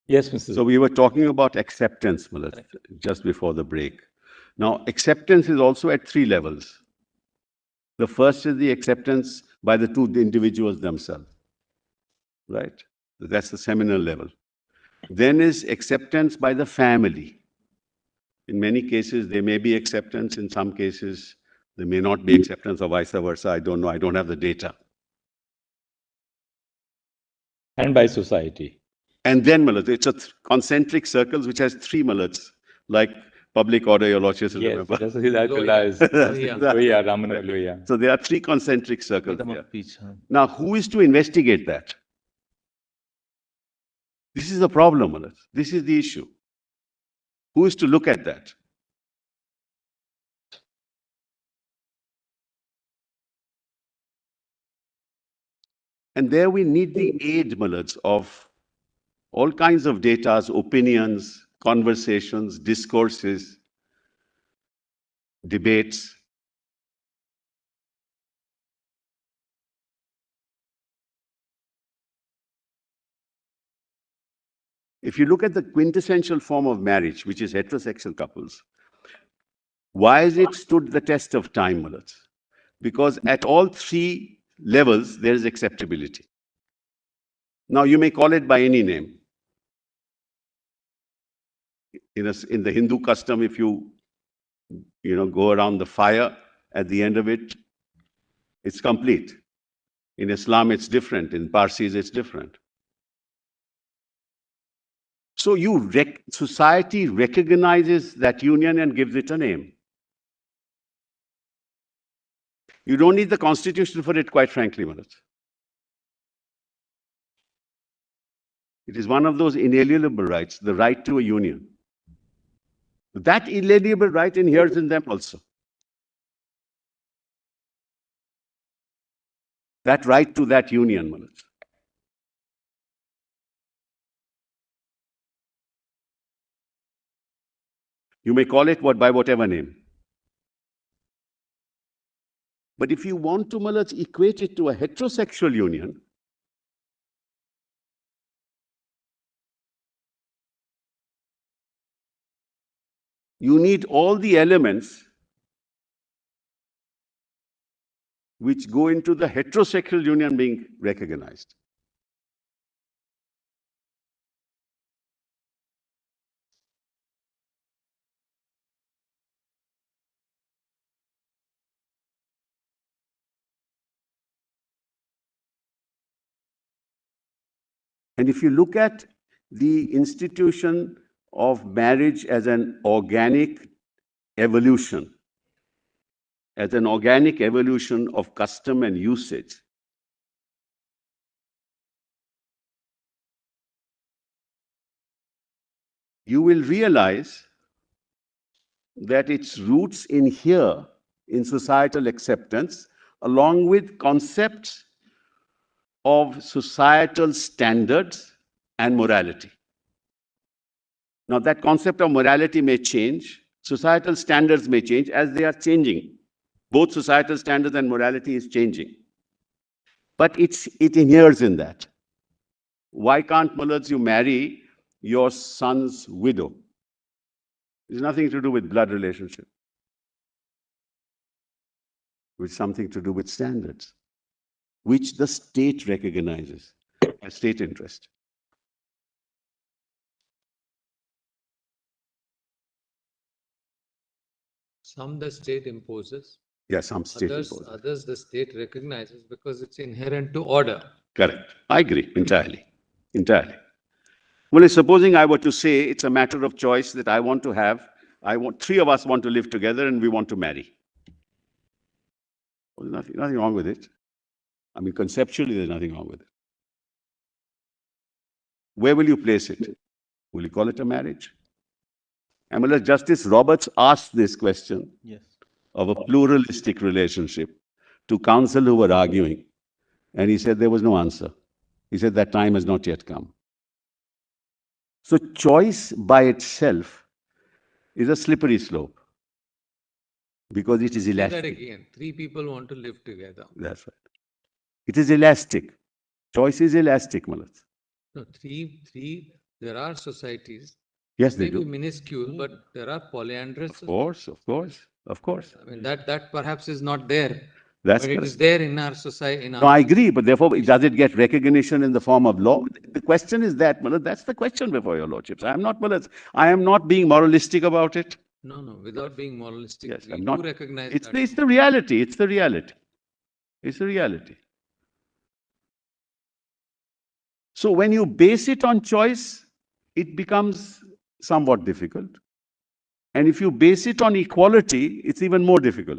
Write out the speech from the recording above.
Yes, Mr. So we were talking about acceptance, Malad, just before the break. Now, acceptance is also at 3 levels. The first is the acceptance by the two individuals themselves, right? That's the seminal level. Then is acceptance by the family. In many cases, there may be acceptance. In some cases, there may not be acceptance or vice versa. I don't know. I don't have the data. And by society. And then, Malad, it's a concentric circles which has 3 Malads, like public order, your lordship will remember. Yes, Loya. So there are 3 concentric circles here. Now, who is to investigate that? This is the problem, Malad. This is the issue. Who is to look at that? And there we need the aid, Malads, of all kinds of data, opinions, conversations, discourses, debates. If you look at the quintessential form of marriage, which is heterosexual couples, why has it stood the test of time, Malads? Because at all 3 levels, there is acceptability. Now, you may call it by any name. In the Hindu custom, if you go around the fire, at the end of it, it's complete. In Islam, it's different. In Parsis, it's different. So society recognizes that union and gives it a name. You don't need the constitution for it, quite frankly, Manoj. It is one of those inalienable rights, the right to a union. That inalienable right inheres in them also. That right to that union, Manoj. You may call it by whatever name. But if you want to, Malaj, equate it to a heterosexual union, you need all the elements which go into the heterosexual union being recognized. And if you look at the institution of marriage as an organic evolution of custom and usage, you will realize that its roots inhere in societal acceptance, along with concepts of societal standards and morality. Now, that concept of morality may change, societal standards may change as they are changing. Both societal standards and morality is changing. But it inheres in that. Why can't, Mullards, you marry your son's widow? It's nothing to do with blood relationship. It's something to do with standards, which the state recognizes as state interest. Some the state imposes. Yeah, some state imposes. Others the state recognizes because it's inherent to order. Correct. I agree entirely. Entirely. Well, supposing I were to say it's a matter of choice that I want to have, 3 of us want to live together and we want to marry. Well, there's nothing wrong with it. I mean, conceptually, there's nothing wrong with it. Where will you place it? Will you call it a marriage? And Justice Roberts asked this question of a pluralistic relationship to counsel who were arguing. And he said there was no answer. He said that time has not yet come. So choice by itself is a slippery slope because it is elastic. That again, 3 people want to live together. That's right. It is elastic. Choice is elastic, Malas. No, three there are societies, Yes, they maybe do. minuscule, but there are polyandrous. Of course, of course, of course. I mean, that perhaps is not there, That's but it correct. is there in our society. No, I agree, but therefore, does it get recognition in the form of law? The question is that, Malad, that's the question before your lordships. I am not, Malad, I am not being moralistic about it. No, no, without being moralistic, Yes, we I'm do not. recognize It's that. the, it's the reality. It's the reality. It's the reality. So when you base it on choice, it becomes somewhat difficult. And if you base it on equality, it's even more difficult.